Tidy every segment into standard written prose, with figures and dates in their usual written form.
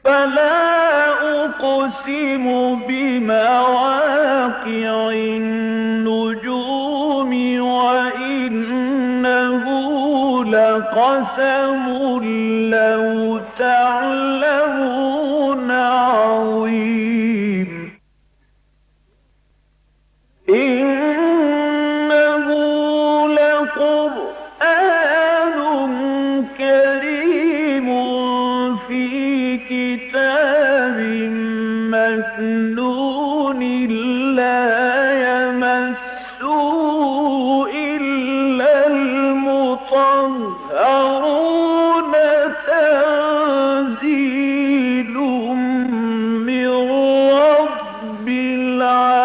فلا أقسم بمواقع النجوم وإنه لقسم لو تعلمون عظيم إنه لقرآن كريم في كتاب مكنون لا يمسه إلا المطهرون تنزيل من رب العالمين.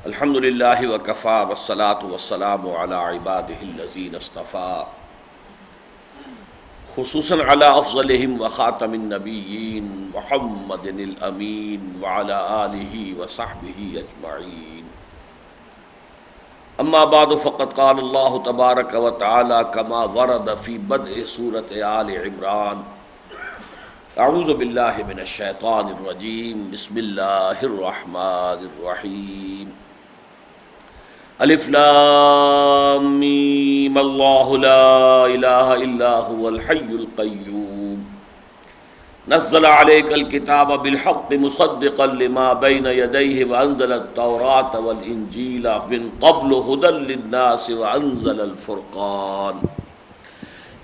الحمد للہ وکفا والصلاة والسلام علی عبادہ الذین اصطفیٰ خصوصاً علی افضلہم وخاتم النبیین محمد الامین وعلی آلہ وصحبہ اجمعین. اما بعد فقد قال اللہ تبارک وتعالی کما ورد فی بدء سورۃ آل عمران اعوذ باللہ من الشیطان الرجیم بسم اللہ الرحمن الرحیم. الف لام میم اللہ لا الہ الا هو الحی القیوم نزل علیک الکتاب بالحق مصدقا لما بین یدیہ وانزل التوراة والانجیل من قبل هدى للناس وانزل الفرقان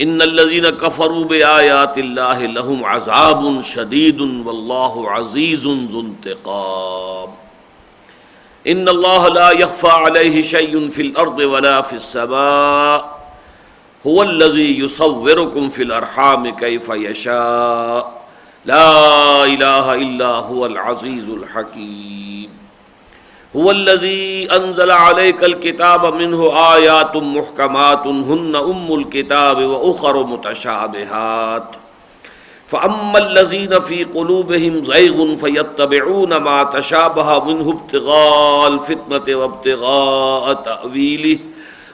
ان الذين كفروا بآيات الله لهم عذاب شديد والله عزيز ذو انتقام. ان الله لا يخفى عليه شيء في الارض ولا في السماء هو الذي يصوركم في الارحام كيف يشاء لا اله الا هو العزيز الحكيم. هو الذي أنزل عليك الكتاب منه آيات محكمات هن أم الكتاب وأخر متشابهات فأما الذين في قلوبهم زيغ فيتبعون ما تشابه منه ابتغاء الفتنة وابتغاء تأويله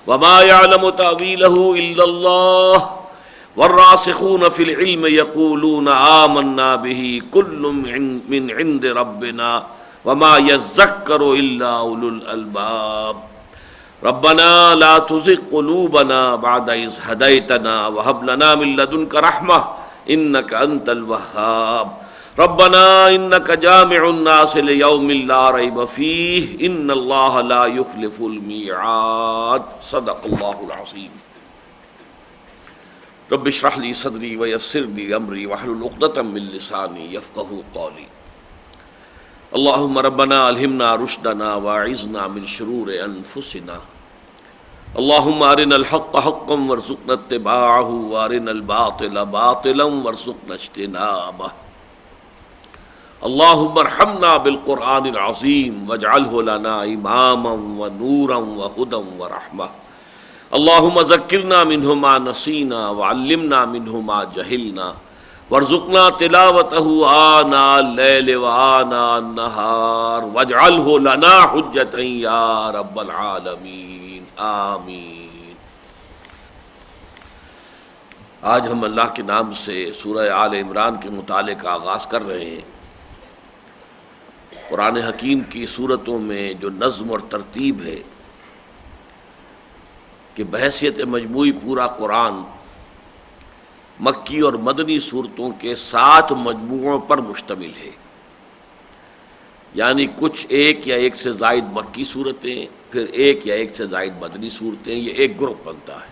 وما يعلم تأويله إلا الله والراسخون في العلم يقولون آمنا به كل من عند ربنا وما يذكر الا اولو الالباب. ربنا لا تزغ قلوبنا بعد إذ هديتنا وهب لنا من لدنك رحمة إنك أنت الوهاب. ربنا إنك جامع الناس ليوم لا ريب فيه إن الله لا يخلف الميعاد. صدق الله العظيم. رب اشرح لي صدري ويسر لي أمري واحلل عقدة من لساني يفقهوا قولي. اللهم ربنا الہمنا رشدنا واعذنا من شرور انفسنا. اللهم ارنا الحق حقا وارزقنا اتباعه وارنا الباطل باطلا وارزقنا اجتنابه. اللهم ارحمنا بالقرآن العظيم واجعله لنا اماما ونورا وهدى ورحمة. اللهم ذكرنا منه ما نسينا وعلمنا منه ما جهلنا وارزقنا تلاوته آناء الليل وآناء النهار واجعله لنا حجة يا رب العالمین آمین. آج ہم اللہ کے نام سے سورہ آل عمران کے مطالعے کا آغاز کر رہے ہیں. قرآن حکیم کی سورتوں میں جو نظم اور ترتیب ہے کہ بحیثیت مجموعی پورا قرآن مکی اور مدنی صورتوں کے 7 مجموعوں پر مشتمل ہے، یعنی کچھ ایک یا ایک سے زائد مکی صورتیں، پھر ایک یا ایک سے زائد مدنی صورتیں، یہ ایک گروپ بنتا ہے.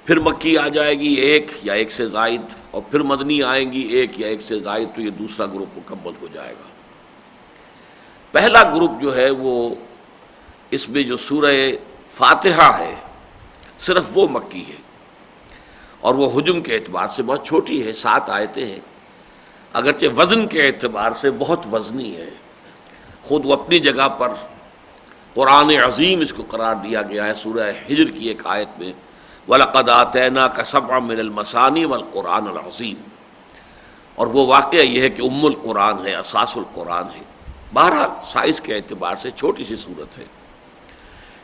پھر مکی آ جائے گی ایک یا ایک سے زائد، اور پھر مدنی آئیں گی ایک یا ایک سے زائد، تو یہ دوسرا گروپ مکمل ہو جائے گا. پہلا گروپ جو ہے وہ اس میں جو سورہ فاتحہ ہے صرف وہ مکی ہے، اور وہ حجم کے اعتبار سے بہت چھوٹی ہے، 7 آیتیں ہیں، اگرچہ وزن کے اعتبار سے بہت وزنی ہے۔ خود وہ اپنی جگہ پر قرآن عظیم اس کو قرار دیا گیا ہے سورہ ہجر کی ایک آیت میں، وَلَقَدْ آتَيْنَاكَ سَبْعًا مِّنَ الْمَثَانِي وَالْقُرْآنَ الْعَظِيمِ، اور وہ واقعہ یہ ہے کہ ام القرآن ہے، اساس القرآن ہے۔ بہرحال سائز کے اعتبار سے چھوٹی سی صورت ہے۔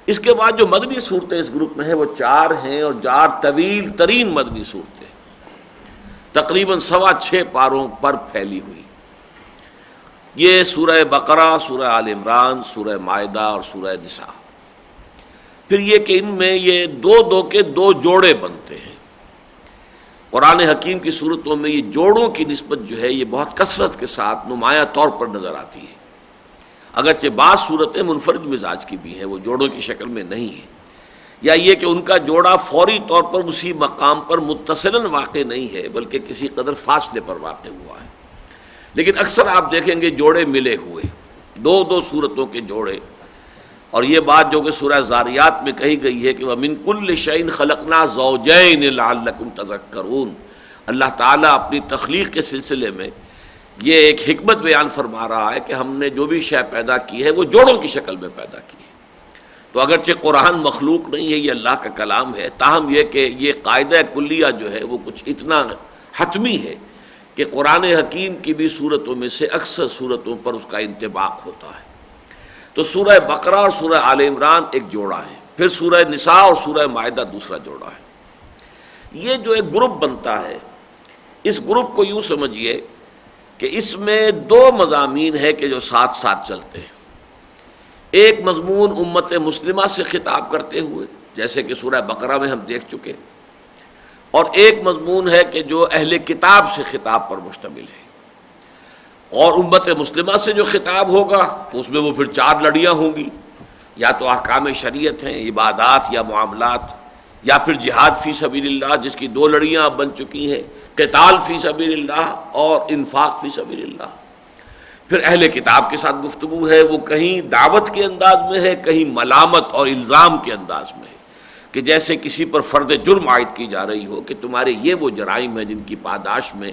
اس کے بعد جو مدنی صورتیں اس گروپ میں ہیں وہ 4 ہیں، اور 4 طویل ترین مدنی صورتیں، تقریباً 6.25 پاروں پر پھیلی ہوئی۔ یہ سورہ بقرہ، سورہ آل عمران، سورہ مائدہ اور سورہ نساء۔ پھر یہ کہ ان میں یہ 2 کے 2 جوڑے بنتے ہیں۔ قرآن حکیم کی صورتوں میں یہ جوڑوں کی نسبت جو ہے یہ بہت کثرت کے ساتھ نمایاں طور پر نظر آتی ہے، اگرچہ بعض صورتیں منفرد مزاج کی بھی ہیں، وہ جوڑوں کی شکل میں نہیں ہیں، یا یہ کہ ان کا جوڑا فوری طور پر اسی مقام پر متصلاً واقع نہیں ہے بلکہ کسی قدر فاصلے پر واقع ہوا ہے، لیکن اکثر آپ دیکھیں گے جوڑے ملے ہوئے، 2 صورتوں کے جوڑے۔ اور یہ بات جو کہ سورہ زاریات میں کہی گئی ہے کہ وَمِن كُلِّ شَيْءٍ خَلَقْنَا زَوْجَيْنِ لَعَلَّكُمْ تَذَكَّرُونَ، اللہ تعالیٰ اپنی تخلیق کے سلسلے میں یہ ایک حکمت بیان فرما رہا ہے کہ ہم نے جو بھی شے پیدا کی ہے وہ جوڑوں کی شکل میں پیدا کی ہے۔ تو اگرچہ قرآن مخلوق نہیں ہے، یہ اللہ کا کلام ہے، تاہم یہ کہ یہ قاعدہ کلیہ جو ہے وہ کچھ اتنا حتمی ہے کہ قرآن حکیم کی بھی صورتوں میں سے اکثر صورتوں پر اس کا انطباق ہوتا ہے۔ تو سورہ بقرہ اور سورہ آل عمران ایک جوڑا ہے، پھر سورہ نساء اور سورہ مائدہ دوسرا جوڑا ہے۔ یہ جو ایک گروپ بنتا ہے، اس گروپ کو یوں سمجھیے کہ اس میں 2 مضامین ہیں کہ جو ساتھ ساتھ چلتے ہیں۔ ایک مضمون امت مسلمہ سے خطاب کرتے ہوئے، جیسے کہ سورہ بقرہ میں ہم دیکھ چکے، اور ایک مضمون ہے کہ جو اہل کتاب سے خطاب پر مشتمل ہے۔ اور امت مسلمہ سے جو خطاب ہوگا تو اس میں وہ پھر 4 لڑیاں ہوں گی، یا تو احکام شریعت ہیں، عبادات یا معاملات، یا پھر جہاد فی سبیل اللہ جس کی 2 لڑیاں اب بن چکی ہیں، قتال فی سبیل اللہ اور انفاق فی سبیل اللہ۔ پھر اہل کتاب کے ساتھ گفتگو ہے، وہ کہیں دعوت کے انداز میں ہے، کہیں ملامت اور الزام کے انداز میں ہے، کہ جیسے کسی پر فرد جرم عائد کی جا رہی ہو کہ تمہارے یہ وہ جرائم ہیں جن کی پاداش میں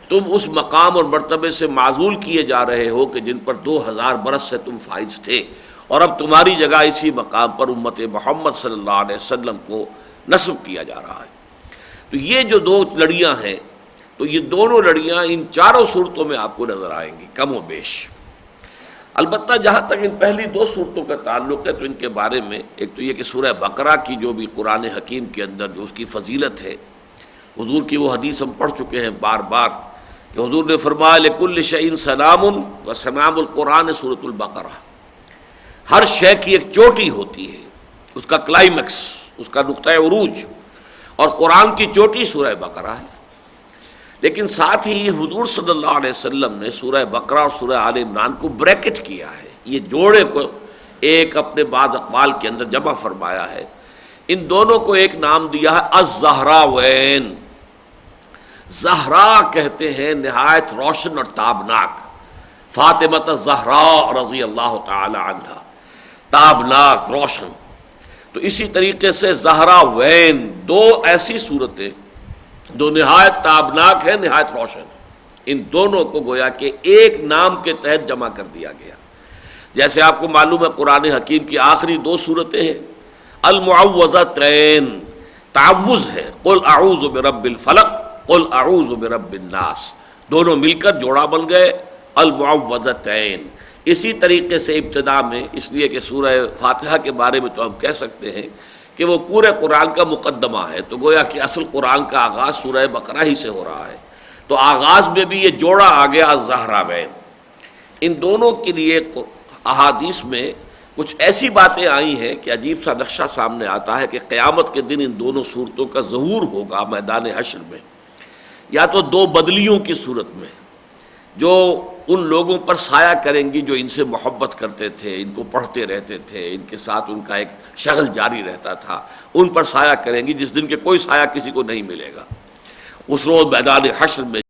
تم اس مقام اور مرتبے سے معزول کیے جا رہے ہو کہ جن پر 2000 برس سے تم فائز تھے، اور اب تمہاری جگہ اسی مقام پر امت محمد صلی اللہ علیہ وسلم کو نصب کیا جا رہا ہے۔ تو یہ جو 2 لڑیاں ہیں، تو یہ دونوں لڑیاں ان 4 صورتوں میں آپ کو نظر آئیں گی کم و بیش۔ البتہ جہاں تک ان پہلی 2 صورتوں کا تعلق ہے تو ان کے بارے میں ایک تو یہ کہ سورہ بقرہ کی جو بھی قرآن حکیم کے اندر جو اس کی فضیلت ہے، حضور کی وہ حدیث ہم پڑھ چکے ہیں بار بار کہ حضور نے فرمایا لِكُلِّ شَيْءٍ سَلَامٌ وَسَلَامُ الْقُرْآنِ سورۃ البقرہ، ہر شے کی ایک چوٹی ہوتی ہے، اس کا کلائمیکس، اس کا نقطہ عروج، اور قرآن کی چوٹی سورہ بقرہ ہے۔ لیکن ساتھ ہی حضور صلی اللہ علیہ وسلم نے سورہ بقرہ اور سورہ آل عمران کو بریکٹ کیا ہے، یہ جوڑے کو ایک اپنے بعض اقوال کے اندر جمع فرمایا ہے۔ ان دونوں کو ایک نام دیا ہے الزہراوین۔ زہرا کہتے ہیں نہایت روشن اور تابناک، فاطمہ الزہراء رضی اللہ تعالی عنہا، تابناک، روشن۔ تو اسی طریقے سے زہراوین، 2 ایسی صورتیں جو نہایت تابناک ہیں، نہایت روشن، ان دونوں کو گویا کہ ایک نام کے تحت جمع کر دیا گیا۔ جیسے آپ کو معلوم ہے قرآن حکیم کی آخری 2 صورتیں ہیں، المعوذتین، تعوذ ہے، قل اعوذ برب الفلق، قل اعوذ برب الناس، دونوں مل کر جوڑا بن گئے المعوذتین۔ اسی طریقے سے ابتدا میں، اس لیے کہ سورہ فاتحہ کے بارے میں تو ہم کہہ سکتے ہیں کہ وہ پورے قرآن کا مقدمہ ہے، تو گویا کہ اصل قرآن کا آغاز سورہ بقرہ ہی سے ہو رہا ہے، تو آغاز میں بھی یہ جوڑا آ گیا الزہراوین۔ ان دونوں کے لیے احادیث میں کچھ ایسی باتیں آئی ہیں کہ عجیب سا نقشہ سامنے آتا ہے کہ قیامت کے دن ان دونوں صورتوں کا ظہور ہوگا میدان حشر میں، یا تو 2 بدلیوں کی صورت میں جو ان لوگوں پر سایہ کریں گی جو ان سے محبت کرتے تھے، ان کو پڑھتے رہتے تھے، ان کے ساتھ ان کا ایک شغل جاری رہتا تھا، ان پر سایہ کریں گی جس دن کے کوئی سایہ کسی کو نہیں ملے گا۔ اس روز میدان حشر میں